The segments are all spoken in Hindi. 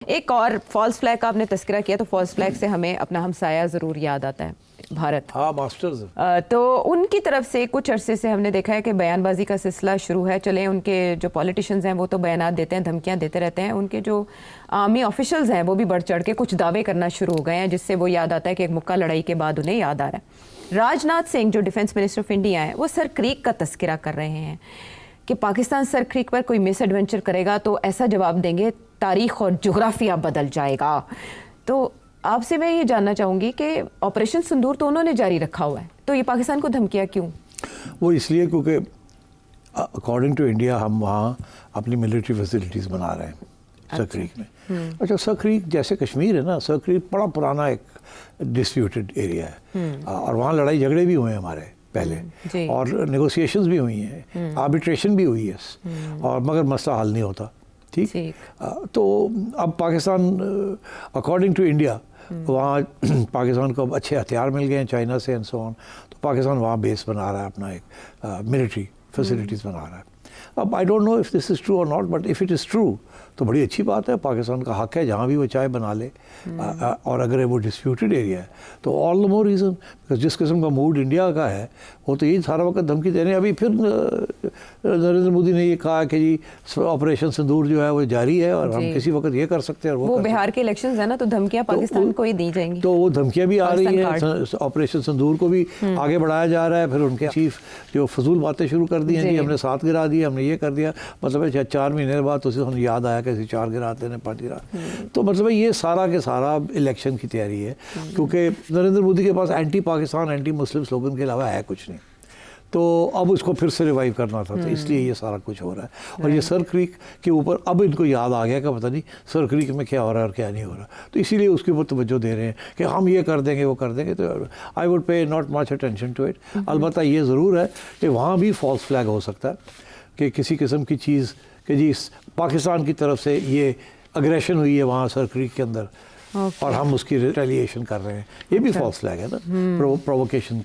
एक और फॉल्स फ्लैग का आपने तस्करा किया, तो फॉल्स फ्लैग से हमें अपना हमसाया ज़रूर याद आता है, भारत। हाँ, मास्टर्स। तो उनकी तरफ से कुछ अरसे से हमने देखा है कि बयानबाजी का सिलसिला शुरू है। चले उनके जो पॉलिटिशियंस हैं वो तो बयानात देते हैं, धमकियां देते रहते हैं, उनके जो आर्मी ऑफिशियल्स हैं वो भी बढ़ चढ़ के कुछ दावे करना शुरू हो गए हैं, जिससे वो याद आता है कि एक मुक्का लड़ाई के बाद उन्हें याद आ रहा है। राजनाथ सिंह जो डिफेंस मिनिस्टर ऑफ इंडिया हैं, वो सर क्रीक का तस्करा कर रहे हैं कि पाकिस्तान सर क्रीक पर कोई मिस एडवेंचर करेगा तो ऐसा जवाब देंगे, तारीख और जोग्राफिया बदल जाएगा। तो आपसे मैं ये जानना चाहूँगी कि ऑपरेशन सिंदूर तो उन्होंने जारी रखा हुआ है, तो ये पाकिस्तान को धमकियाँ क्यों? वो इसलिए क्योंकि अकॉर्डिंग टू इंडिया हम वहाँ अपनी मिलिट्री फैसिलिटीज़ बना रहे हैं सर क्रीक में। अच्छा, सर क्रीक जैसे कश्मीर है ना, सर क्रीक बड़ा पुराना एक डिस्प्यूटेड एरिया है और वहाँ लड़ाई झगड़े भी हुए हैं हमारे पहले, और नेगोशिएशंस भी हुई हैं, आर्बिट्रेशन भी हुई है, और मगर मसला हल नहीं होता। ठीक। तो अब पाकिस्तान अकॉर्डिंग टू इंडिया वहाँ पाकिस्तान को अब अच्छे हथियार मिल गए हैं चाइना से एंड सो ऑन, तो पाकिस्तान वहाँ बेस बना रहा है, अपना एक मिलिट्री फैसिलिटीज़ बना रहा है। अब I don't know if this is true और not, but if it is true तो बड़ी अच्छी बात है, पाकिस्तान का हक है जहाँ भी वो चाहे बना ले। और अगर वो डिस्प्यूटेड एरिया है तो all the more reason, because जिस किस्म का मूड इंडिया का है वो तो यही सारा वक्त धमकी दे रहे हैं। अभी फिर नरेंद्र मोदी ने ये कहा कि जी ऑपरेशन सिंदूर जो है वो जारी है और हम किसी वक्त ये कर सकते हैं। और वो बिहार के इलेक्शंस है ना, तो धमकियाँ पाकिस्तान को ही दी जाएंगी, तो वो धमकियाँ भी आ रही हैं। ऑपरेशन सिंदूर को भी आगे बढ़ाया जा रहा है। फिर उनके चीफ जो फजूल बातें शुरू कर दी हैं, जी हमने 7 गिरा दिए, हमने ये कर दिया, मतलब 4 महीने बाद उसे हम याद आया कि 4 गिराते हैं 5 गिरा। तो मतलब ये सारा के सारा इलेक्शन की तैयारी है, क्योंकि नरेंद्र मोदी के पास anti Pakistan anti Muslim slogan के अलावा है कुछ नहीं। तो अब उसको फिर से रिवाइव करना था, तो इसलिए ये सारा कुछ हो रहा है। और ये सर क्रीक के ऊपर अब इनको याद आ गया कि पता नहीं सर क्रीक में क्या हो रहा है और क्या नहीं हो रहा, तो इसीलिए उसके ऊपर तवज्जो दे रहे हैं कि हम ये कर देंगे वो कर देंगे। तो I would pay not much attention to it. अलबत्ता ये ज़रूर है कि वहाँ भी फॉल्स फ्लैग हो सकता है कि किसी किस्म की चीज़ कि जी पाकिस्तान की तरफ से ये अग्रेशन हुई है वहाँ सर क्रीक के अंदर, और हम उसकी रिटेलिएशन कर रहे हैं, ये भी फॉल्स फ्लैग है ना, प्रोवोकेशन।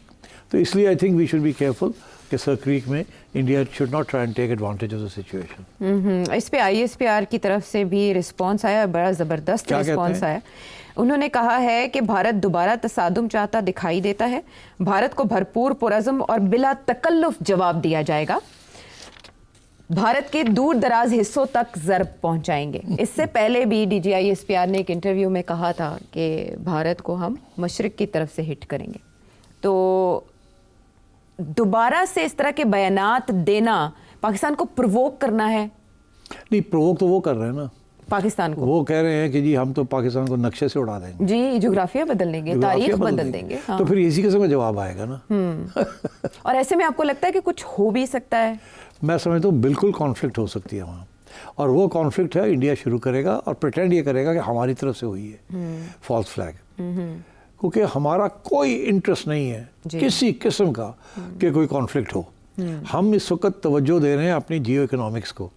तो इसलिए I think we should be careful कि सर क्रीक में India should not try and take advantage of the situation. इस पे ISPR की तरफ से भी रिस्पांस आया, बड़ा ज़बरदस्त रिस्पांस आया। उन्होंने कहा है कि भारत दोबारा तसादुम चाहता दिखाई देता है, भारत को भरपूर पुरज़्म और बिला तकल्लुफ़ जवाब दिया जाएगा, भारत के दूर दराज हिस्सों तक ज़रब पहुंचाएंगे। इससे पहले भी DG ISPR ने एक इंटरव्यू में कहा था कि भारत को हम मशरिक़ की तरफ से हिट करेंगे। तो दोबारा से इस तरह के बयानात देना पाकिस्तान को प्रोवोक करना है? नहीं, प्रोवोक तो वो कर रहे हैं ना पाकिस्तान को। वो कह रहे हैं कि जी हम तो पाकिस्तान को नक्शे से उड़ा देंगे, जी जोग्राफिया बदल देंगे, तारीख बदल देंगे। हाँ। तो फिर इसी किस्म का जवाब आएगा ना। और ऐसे में आपको लगता है कि कुछ हो भी सकता है? मैं समझता हूँ बिल्कुल कॉन्फ्लिक्ट हो सकती है वहाँ, और वो कॉन्फ्लिक्ट है इंडिया शुरू करेगा और प्रिटेंड ये करेगा कि हमारी तरफ से हुई है फॉल्स फ्लैग, क्योंकि हमारा कोई इंटरेस्ट नहीं है किसी किस्म का कि कोई कॉन्फ्लिक्ट हो। हम इस वक्त तवज्जो दे रहे हैं अपनी जियो इकोनॉमिक्स को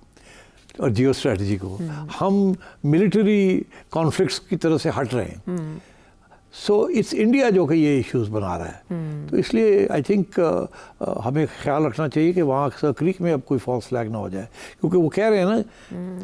और जियो स्ट्रेटजी को, हम मिलिट्री कॉन्फ्लिक्ट्स की तरफ से हट रहे हैं। सो इट्स इंडिया जो कि ये इश्यूज बना रहा है। तो इसलिए आई थिंक हमें ख्याल रखना चाहिए कि वहाँ सर क्रीक में अब कोई फॉल्स फ्लैग ना हो जाए, क्योंकि वो कह रहे हैं ना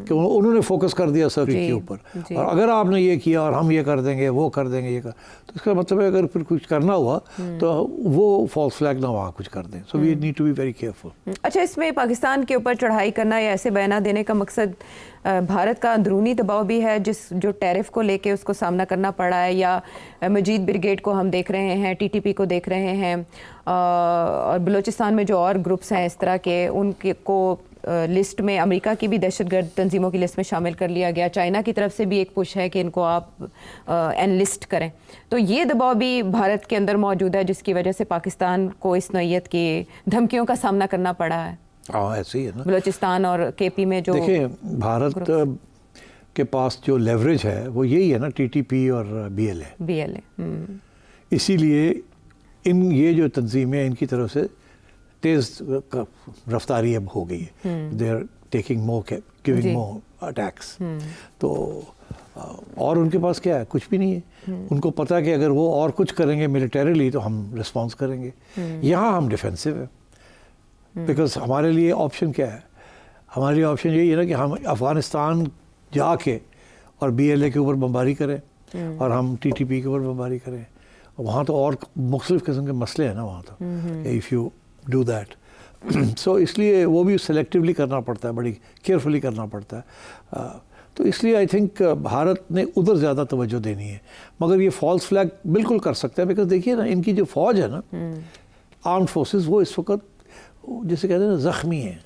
कि उन्होंने फोकस कर दिया सर क्रीक के ऊपर, और अगर आपने ये किया और हम ये कर देंगे वो कर देंगे ये कर, तो इसका मतलब है अगर फिर कुछ करना हुआ तो वो फॉल्स फ्लैग ना वहाँ कुछ कर दें। So we need to be very careful. अच्छा, इसमें पाकिस्तान के ऊपर चढ़ाई करना या ऐसे बयान देने का मकसद भारत का अंदरूनी दबाव भी है, जो टैरिफ को लेके उसको सामना करना पड़ा है, या मजीद ब्रिगेड को हम देख रहे हैं, TTP को देख रहे हैं, और बलूचिस्तान में जो और ग्रुप्स हैं इस तरह के, उनके को लिस्ट में अमेरिका की भी दहशतगर्द तंजीमों की लिस्ट में शामिल कर लिया गया। चाइना की तरफ से भी एक पुश है कि इनको आप एनलिस्ट करें। तो ये दबाव भी भारत के अंदर मौजूद है, जिसकी वजह से पाकिस्तान को इस नौइयत की धमकियों का सामना करना पड़ा है। हाँ, ऐसे ही है ना। बलूचिस्तान और KP में जो देखिए, भारत के पास जो लेवरेज है वो यही है ना, TTP और BLA। इसीलिए ये जो तंजीमें इनकी तरफ से तेज़ रफ्तारी अब हो गई है, they are taking more, giving more attacks. तो और उनके पास क्या है? कुछ भी नहीं है। उनको पता है कि अगर वो और कुछ करेंगे मिलिटरीली तो हम रिस्पॉन्स करेंगे। यहाँ हम डिफेंसिव है, बिकॉज हमारे लिए ऑप्शन क्या है? हमारे लिए ऑप्शन यही है ना कि हम अफ़गानिस्तान जाके और BLA के ऊपर बमबारी करें और हम TTP के ऊपर बमबारी करें। वहाँ तो और मुख्तलिफ़ किस्म के मसले हैं ना वहाँ तो, इफ़ यू डू दैट। सो इसलिए वो भी सेलेक्टिवली करना पड़ता है, बड़ी केयरफुली करना पड़ता है। तो इसलिए आई थिंक भारत ने उधर ज़्यादा तवज्जो देनी है। मगर ये फॉल्स फ्लैग बिल्कुल कर सकते हैं, बिकॉज देखिए ना, इनकी जो फ़ौज है ना, आर्म फोर्सेस, वो इस वक्त जैसे कहते हैं ना, ज़ख्मी है,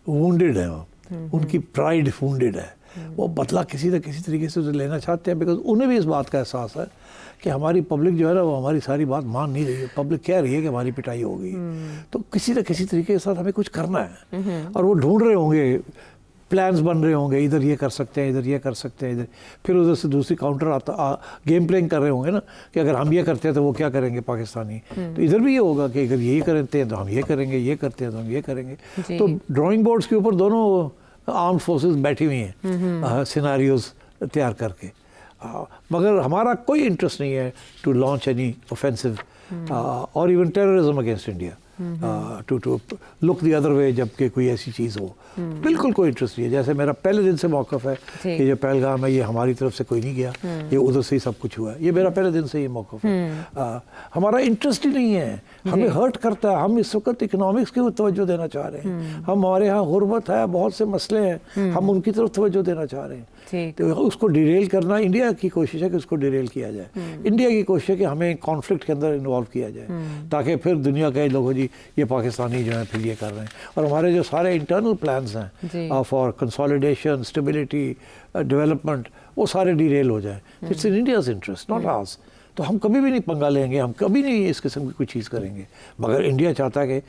वुंडेड है, वो उनकी प्राइड वुंडेड है, वो बदला किसी न किसी तरीके से लेना चाहते हैं, बिकॉज उन्हें भी इस बात का एहसास है कि हमारी पब्लिक जो है ना, वो हमारी सारी बात मान नहीं रही है। पब्लिक कह रही है कि हमारी पिटाई हो गई, तो किसी न किसी तरीके के साथ हमें कुछ करना है। और वो ढूंढ रहे होंगे, प्लान्स बन रहे होंगे, इधर ये कर सकते हैं, इधर ये कर सकते हैं, इधर फिर उधर से दूसरी काउंटर गेम प्लेइंग कर रहे होंगे ना, कि अगर हम ये करते हैं तो वो क्या करेंगे पाकिस्तानी। तो इधर भी ये होगा कि अगर ये करते हैं तो हम ये करेंगे, ये करते हैं तो हम ये करेंगे। तो ड्राइंग बोर्ड्स के ऊपर दोनों आर्म फोर्सेस बैठी हुई हैं सिनारियोज तैयार करके। मगर हमारा कोई इंटरेस्ट नहीं है to launch any offensive or even terrorism against India, to look the other way जबकि कोई ऐसी चीज़ हो। बिल्कुल कोई इंटरेस्ट नहीं है। जैसे मेरा पहले दिन से मौक़िफ़ है कि जो पहलगाम है ये हमारी तरफ से कोई नहीं गया, ये उधर से ही सब कुछ हुआ है, ये मेरा पहले दिन से ही मौक़िफ़ है। हमारा इंटरेस्ट ही नहीं है, हमें हर्ट करता है। हम इस वक्त इकनॉमिक्स की तवज्जो देना चाह रहे हैं, हमारे यहाँ गुर्बत है, बहुत से मसले हैं, हम उनकी तरफ तवज्जो देना चाह रहे हैं। तो उसको डिरेल करना, इंडिया की कोशिश है कि उसको डिरेल किया जाए। इंडिया की कोशिश है कि हमें कॉन्फ्लिक्ट के अंदर इन्वॉल्व किया जाए, ताकि फिर दुनिया के लोगों जी ये पाकिस्तानी जो है फिर ये कर रहे हैं। और हमारे जो सारे इंटरनल प्लान्स हैं फॉर कंसोलिडेशन, स्टेबिलिटी, डेवलपमेंट, वो सारे डिरेल हो जाए। It's in India's interest, not hours. तो हम कभी भी नहीं पंगा लेंगे, हम कभी नहीं इस किस्म की कोई चीज़ करेंगे। मगर इंडिया चाहता है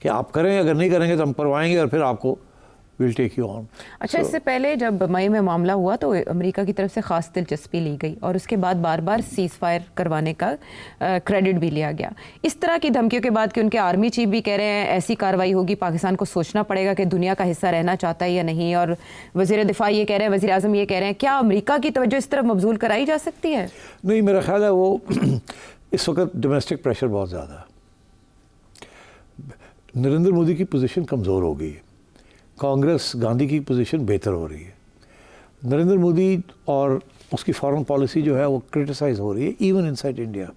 कि आप करें, अगर नहीं करेंगे तो हम करवाएंगे और फिर आपको विल टेक यू ऑन। अच्छा, इससे पहले जब मई में मामला हुआ तो अमेरिका की तरफ से ख़ास दिलचस्पी ली गई और उसके बाद बार बार सीज़ फायर करवाने का क्रेडिट भी लिया गया। इस तरह की धमकियों के बाद कि उनके आर्मी चीफ भी कह रहे हैं ऐसी कार्रवाई होगी, पाकिस्तान को सोचना पड़ेगा कि दुनिया का हिस्सा रहना चाहता है या नहीं, और वज़ीर दिफा ये कह रहे हैं, वज़ीर आज़म ये कह रहे हैं, क्या अमेरिका की तवज्जो इस तरफ मबजूल कराई जा सकती है? नहीं, मेरा ख्याल है वो इस वक्त डोमेस्टिक प्रेशर बहुत ज़्यादा है। नरेंद्र मोदी की पोजीशन कमज़ोर हो गई है, कांग्रेस गांधी की पोजीशन बेहतर हो रही है। नरेंद्र मोदी और उसकी फॉरेन पॉलिसी जो है वो क्रिटिसाइज़ हो रही है इवन इनसाइड इंडिया,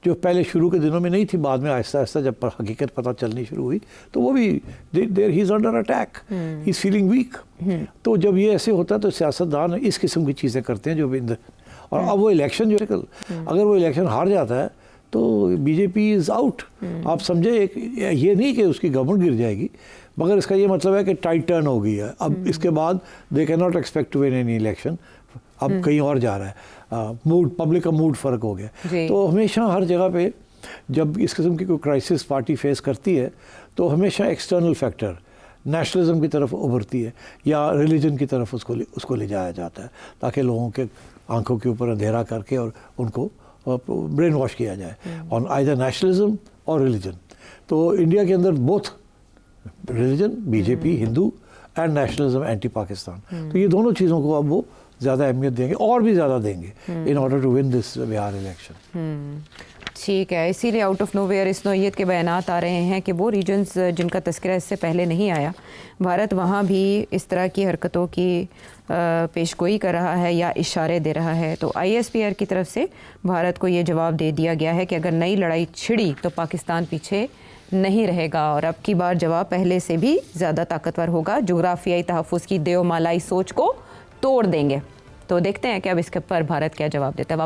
जो पहले शुरू के दिनों में नहीं थी, बाद में आहिस्ता आहिस्ता जब हकीकत पता चलनी शुरू हुई तो वो भी there he is under attack, he is feeling weak. तो जब ये ऐसे होता है तो सियासतदान इस किस्म की चीज़ें करते हैं जो भी और अब वो इलेक्शन जो है कल, अगर वो इलेक्शन हार जाता है तो बीजेपी इज़ आउट। आप समझे, ये नहीं कि उसकी गवर्नमेंट गिर जाएगी, मगर इसका ये मतलब है कि टाइट टर्न हो गई है। अब इसके बाद they can not expect to win any election, अब कहीं और जा रहा है, मूड, पब्लिक का मूड फ़र्क हो गया। तो हमेशा हर जगह पे जब इस किस्म की कोई क्राइसिस पार्टी फेस करती है तो हमेशा एक्सटर्नल फैक्टर नेशनलिज्म की तरफ उभरती है या रिलीजन की तरफ उसको ले जाया जाता है, ताकि लोगों के आंखों के ऊपर अंधेरा करके और उनको ब्रेन वॉश किया जाए ऑन आइदर नेशनलिज्म और रिलीजन। तो इंडिया के अंदर both religion, BJP, Hindu, and nationalism, anti Pakistan, तो ये दोनों चीज़ों को अब वो ज़्यादा अहमियत देंगे और भी ज़्यादा देंगे in order to win this Bihar election. ठीक है, इसीलिए आउट ऑफ नोवेयर इस नौइयत के बयानात आ रहे हैं कि वो रीजन्स जिनका तस्करा इससे पहले नहीं आया, भारत वहाँ भी इस तरह की हरकतों की पेशगोई कर रहा है या इशारे दे रहा है। तो ISPR की तरफ से भारत को ये जवाब दे दिया गया है कि अगर नई लड़ाई छिड़ी तो पाकिस्तान पीछे नहीं रहेगा और अब की बार जवाब पहले से भी ज़्यादा ताकतवर होगा, जोग्राफियाई तहफ़्फ़ुज़ की देवमालाई सोच को तोड़ देंगे। तो देखते हैं कि अब इसके पर भारत क्या जवाब देता है।